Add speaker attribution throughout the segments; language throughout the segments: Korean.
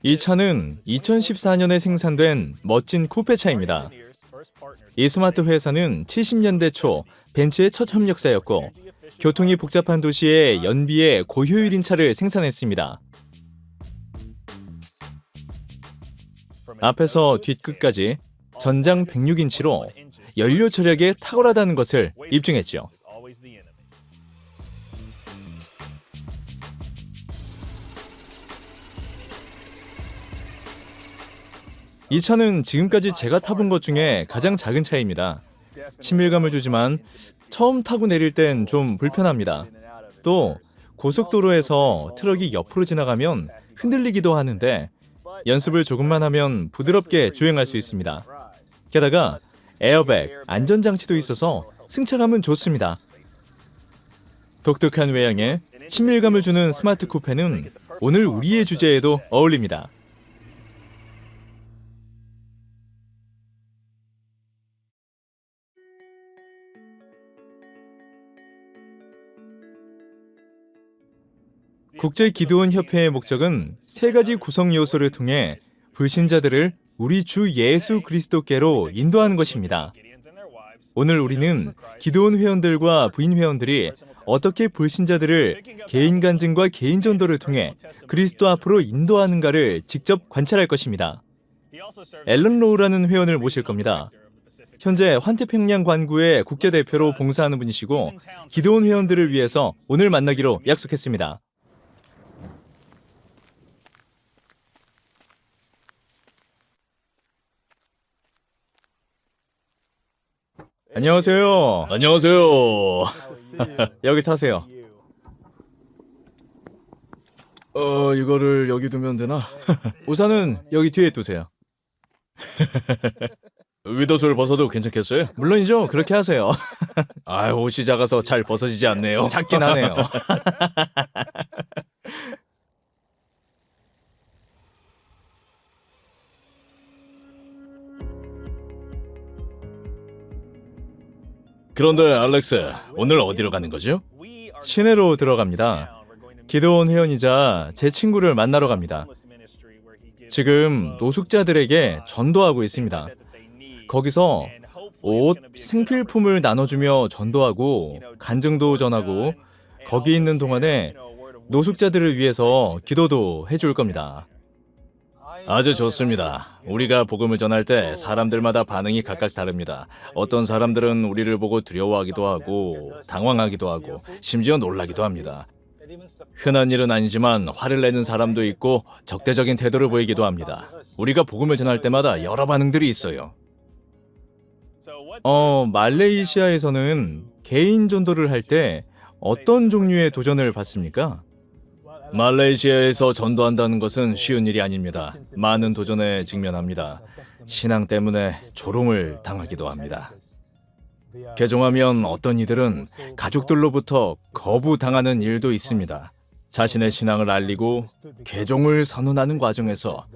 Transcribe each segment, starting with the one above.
Speaker 1: 이 차는 2014년에 생산된 멋진 쿠페차입니다. 이 스마트 회사는 70년대 초 벤츠의 첫 협력사였고 교통이 복잡한 도시에 연비의 고효율인 차를 생산했습니다. 앞에서 뒤끝까지 전장 106인치로 연료 절약에 탁월하다는 것을 입증했죠. 이 차는 지금까지 제가 타본 것 중에 가장 작은 차입니다. 친밀감을 주지만 처음 타고 내릴 땐 좀 불편합니다. 또 고속도로에서 트럭이 옆으로 지나가면 흔들리기도 하는데 연습을 조금만 하면 부드럽게 주행할 수 있습니다. 게다가 에어백, 안전장치도 있어서 승차감은 좋습니다. 독특한 외양에 친밀감을 주는 스마트 쿠페는 오늘 우리의 주제에도 어울립니다. 국제기도원협회의 목적은 세 가지 구성 요소를 통해 불신자들을 우리 주 예수 그리스도께로 인도하는 것입니다. 오늘 우리는 기도원 회원들과 부인 회원들이 어떻게 불신자들을 개인 간증과 개인 전도를 통해 그리스도 앞으로 인도하는가를 직접 관찰할 것입니다. 앨런 로우라는 회원을 모실 겁니다. 현재 환태평양 관구의 국제대표로 봉사하는 분이시고 기도원 회원들을 위해서 오늘 만나기로 약속했습니다. 안녕하세요.
Speaker 2: 안녕하세요.
Speaker 1: 여기 타세요.
Speaker 2: 이거를 여기 두면 되나?
Speaker 1: 우산은 여기 뒤에 두세요.
Speaker 2: 윗옷을 벗어도 괜찮겠어요?
Speaker 1: 물론이죠. 그렇게 하세요.
Speaker 2: 옷이 작아서 잘 벗어지지 않네요.
Speaker 1: 작긴 하네요.
Speaker 2: 그런데 알렉스, 오늘 어디로 가는 거죠?
Speaker 1: 시내로 들어갑니다. 기도원 회원이자 제 친구를 만나러 갑니다. 지금 노숙자들에게 전도하고 있습니다. 거기서 옷, 생필품을 나눠주며 전도하고 간증도 전하고 거기 있는 동안에 노숙자들을 위해서 기도도 해줄 겁니다.
Speaker 2: 아주 좋습니다. 우리가 복음을 전할 때 사람들마다 반응이 각각 다릅니다. 어떤 사람들은 우리를 보고 두려워하기도 하고 당황하기도 하고 심지어 놀라기도 합니다. 흔한 일은 아니지만 화를 내는 사람도 있고 적대적인 태도를 보이기도 합니다. 우리가 복음을 전할 때마다 여러 반응들이 있어요.
Speaker 1: 말레이시아에서는 개인 전도를 할 때 어떤 종류의 도전을 받습니까?
Speaker 2: 말레이시아에서 전도한다는 것은 쉬운 일이 아닙니다. 많은 도전에 직면합니다. 신앙 때문에 조롱을 당하기도 합니다. 개종하면 어떤 이들은 가족들로부터 거부당하는 일도 있습니다. 자신의 신앙을 알리고 개종을 선언하는 과정에서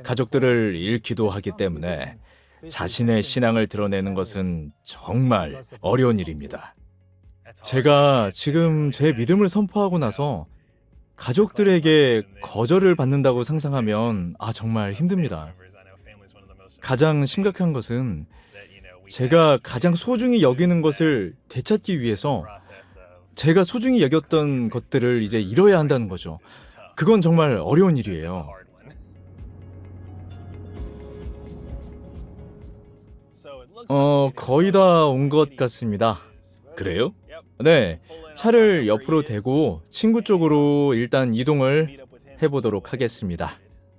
Speaker 2: 가족들을 잃기도 하기 때문에 자신의 신앙을 드러내는 것은 정말 어려운 일입니다.
Speaker 1: 제가 지금 제 믿음을 선포하고 나서 가족들에게 거절을 받는다고 상상하면 정말 힘듭니다. 가장 심각한 것은 제가 가장 소중히 여기는 것을 되찾기 위해서 제가 소중히 여겼던 것들을 이제 잃어야 한다는 거죠. 그건 정말 어려운 일이에요. 거의 다 온 것 같습니다.
Speaker 2: 그래요?
Speaker 1: 네, 차를 옆으로 대고 친구 쪽으로 일단 이동을 해보도록 하겠습니다.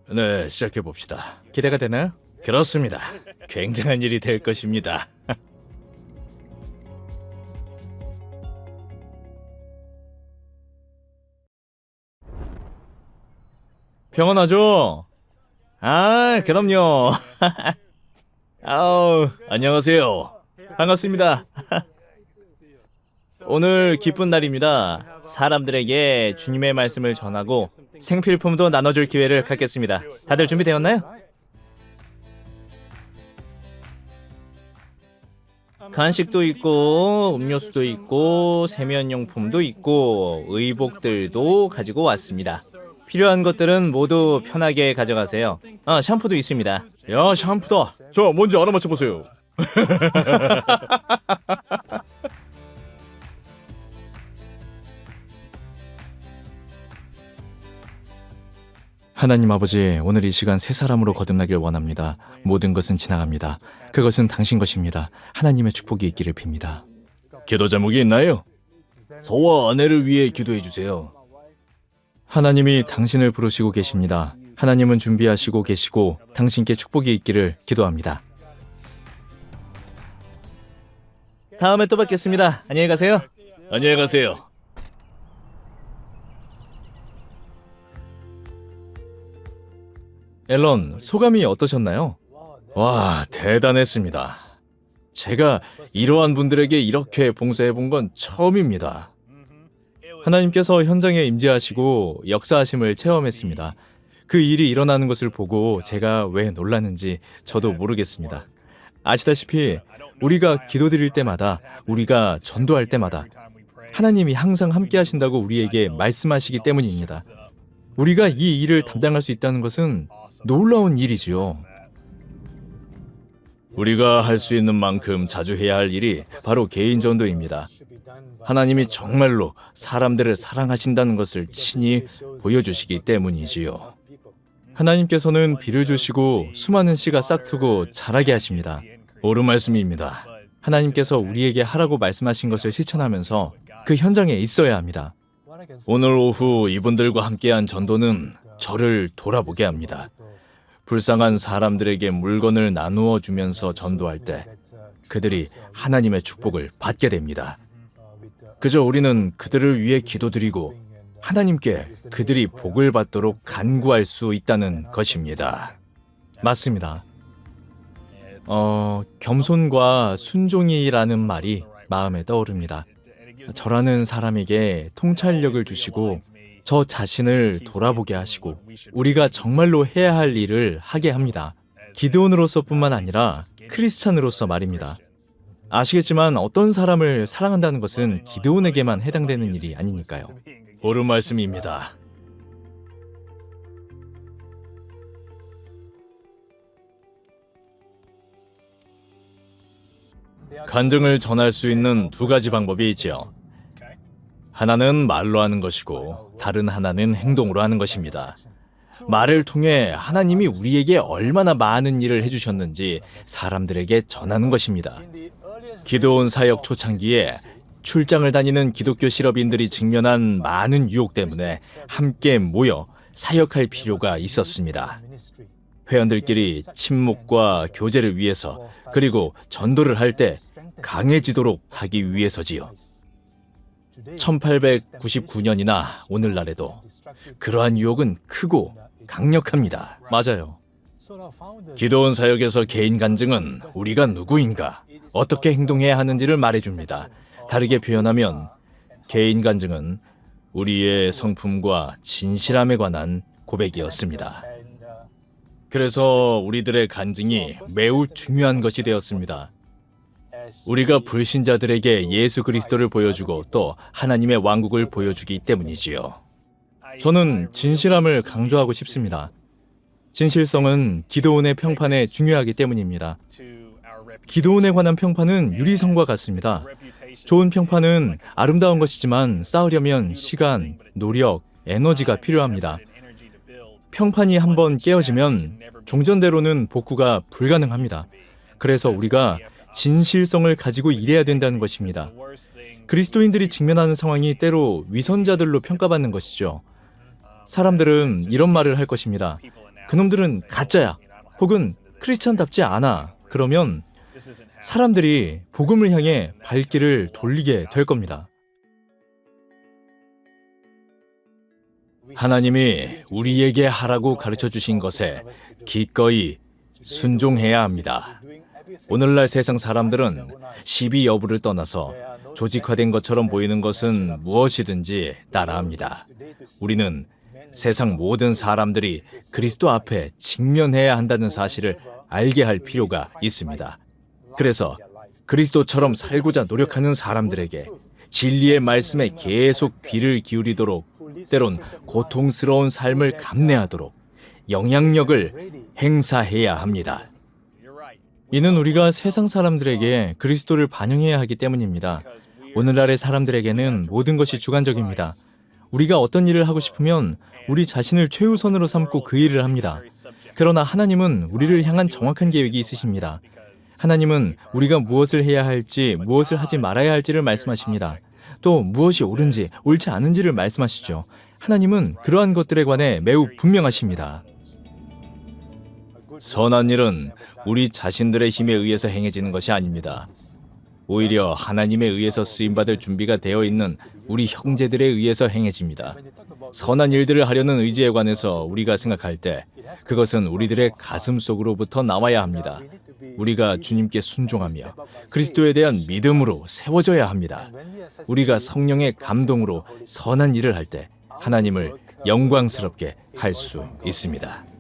Speaker 2: 네, 시작해 봅시다.
Speaker 1: 기대가 되나요?
Speaker 2: 그렇습니다. 굉장한 일이 될 것입니다.
Speaker 1: 평온하죠? 그럼요.
Speaker 2: 안녕하세요.
Speaker 1: 반갑습니다. 오늘 기쁜 날입니다. 사람들에게 주님의 말씀을 전하고 생필품도 나눠줄 기회를 갖겠습니다. 다들 준비되었나요? 간식도 있고 음료수도 있고 세면용품도 있고 의복들도 가지고 왔습니다. 필요한 것들은 모두 편하게 가져가세요. 샴푸도 있습니다.
Speaker 2: 야, 샴푸다. 저 뭔지 알아맞혀 보세요.
Speaker 1: 하나님 아버지, 오늘 이 시간 새 사람으로 거듭나길 원합니다. 모든 것은 지나갑니다. 그것은 당신 것입니다. 하나님의 축복이 있기를 빕니다.
Speaker 2: 기도 제목이 있나요? 저와 아내를 위해 기도해 주세요.
Speaker 1: 하나님이 당신을 부르시고 계십니다. 하나님은 준비하시고 계시고 당신께 축복이 있기를 기도합니다. 다음에 또 뵙겠습니다. 안녕히 가세요.
Speaker 2: 안녕히 가세요.
Speaker 1: 앨런, 소감이 어떠셨나요?
Speaker 2: 와, 대단했습니다. 제가 이러한 분들에게 이렇게 봉사해 본 건 처음입니다.
Speaker 1: 하나님께서 현장에 임재하시고 역사하심을 체험했습니다. 그 일이 일어나는 것을 보고 제가 왜 놀랐는지 저도 모르겠습니다. 아시다시피 우리가 기도드릴 때마다, 우리가 전도할 때마다 하나님이 항상 함께 하신다고 우리에게 말씀하시기 때문입니다. 우리가 이 일을 담당할 수 있다는 것은 놀라운 일이지요.
Speaker 2: 우리가 할 수 있는 만큼 자주 해야 할 일이 바로 개인 전도입니다. 하나님이 정말로 사람들을 사랑하신다는 것을 친히 보여주시기 때문이지요.
Speaker 1: 하나님께서는 비를 주시고 수많은 씨가 싹트고 자라게 하십니다.
Speaker 2: 옳은 말씀입니다.
Speaker 1: 하나님께서 우리에게 하라고 말씀하신 것을 실천하면서 그 현장에 있어야 합니다.
Speaker 2: 오늘 오후 이분들과 함께한 전도는 저를 돌아보게 합니다. 불쌍한 사람들에게 물건을 나누어 주면서 전도할 때 그들이 하나님의 축복을 받게 됩니다. 그저 우리는 그들을 위해 기도드리고 하나님께 그들이 복을 받도록 간구할 수 있다는 것입니다.
Speaker 1: 맞습니다. 겸손과 순종이라는 말이 마음에 떠오릅니다. 저라는 사람에게 통찰력을 주시고 저 자신을 돌아보게 하시고 우리가 정말로 해야 할 일을 하게 합니다. 기드온으로서뿐만 아니라 크리스찬으로서 말입니다. 아시겠지만 어떤 사람을 사랑한다는 것은 기드온에게만 해당되는 일이 아니니까요.
Speaker 2: 옳은 말씀입니다. 간증을 전할 수 있는 두 가지 방법이 있죠. 하나는 말로 하는 것이고 다른 하나는 행동으로 하는 것입니다. 말을 통해 하나님이 우리에게 얼마나 많은 일을 해주셨는지 사람들에게 전하는 것입니다. 기도원 사역 초창기에 출장을 다니는 기독교 실업인들이 직면한 많은 유혹 때문에 함께 모여 사역할 필요가 있었습니다. 회원들끼리 침묵과 교제를 위해서 그리고 전도를 할 때 강해지도록 하기 위해서지요. 1899년이나 오늘날에도 그러한 유혹은 크고 강력합니다.
Speaker 1: 맞아요.
Speaker 2: 기도원 사역에서 개인 간증은 우리가 누구인가, 어떻게 행동해야 하는지를 말해줍니다. 다르게 표현하면 개인 간증은 우리의 성품과 진실함에 관한 고백이었습니다. 그래서 우리들의 간증이 매우 중요한 것이 되었습니다. 우리가 불신자들에게 예수 그리스도를 보여주고 또 하나님의 왕국을 보여주기 때문이지요.
Speaker 1: 저는 진실함을 강조하고 싶습니다. 진실성은 기도원의 평판에 중요하기 때문입니다. 기도원에 관한 평판은 유리성과 같습니다. 좋은 평판은 아름다운 것이지만 쌓으려면 시간, 노력, 에너지가 필요합니다. 평판이 한번 깨어지면 종전대로는 복구가 불가능합니다. 그래서 우리가 진실성을 가지고 일해야 된다는 것입니다. 그리스도인들이 직면하는 상황이 때로 위선자들로 평가받는 것이죠. 사람들은 이런 말을 할 것입니다. 그놈들은 가짜야. 혹은 크리스찬답지 않아. 그러면 사람들이 복음을 향해 발길을 돌리게 될 겁니다.
Speaker 2: 하나님이 우리에게 하라고 가르쳐 주신 것에 기꺼이 순종해야 합니다. 오늘날 세상 사람들은 시비 여부를 떠나서 조직화된 것처럼 보이는 것은 무엇이든지 따라합니다. 우리는 세상 모든 사람들이 그리스도 앞에 직면해야 한다는 사실을 알게 할 필요가 있습니다. 그래서 그리스도처럼 살고자 노력하는 사람들에게 진리의 말씀에 계속 귀를 기울이도록 때론 고통스러운 삶을 감내하도록 영향력을 행사해야 합니다.
Speaker 1: 이는 우리가 세상 사람들에게 그리스도를 반영해야 하기 때문입니다. 오늘날의 사람들에게는 모든 것이 주관적입니다. 우리가 어떤 일을 하고 싶으면 우리 자신을 최우선으로 삼고 그 일을 합니다. 그러나 하나님은 우리를 향한 정확한 계획이 있으십니다. 하나님은 우리가 무엇을 해야 할지, 무엇을 하지 말아야 할지를 말씀하십니다. 또 무엇이 옳은지, 옳지 않은지를 말씀하시죠. 하나님은 그러한 것들에 관해 매우 분명하십니다.
Speaker 2: 선한 일은 우리 자신들의 힘에 의해서 행해지는 것이 아닙니다. 오히려 하나님에 의해서 쓰임받을 준비가 되어 있는 우리 형제들에 의해서 행해집니다. 선한 일들을 하려는 의지에 관해서 우리가 생각할 때 그것은 우리들의 가슴 속으로부터 나와야 합니다. 우리가 주님께 순종하며 그리스도에 대한 믿음으로 세워져야 합니다. 우리가 성령의 감동으로 선한 일을 할 때 하나님을 영광스럽게 할 수 있습니다.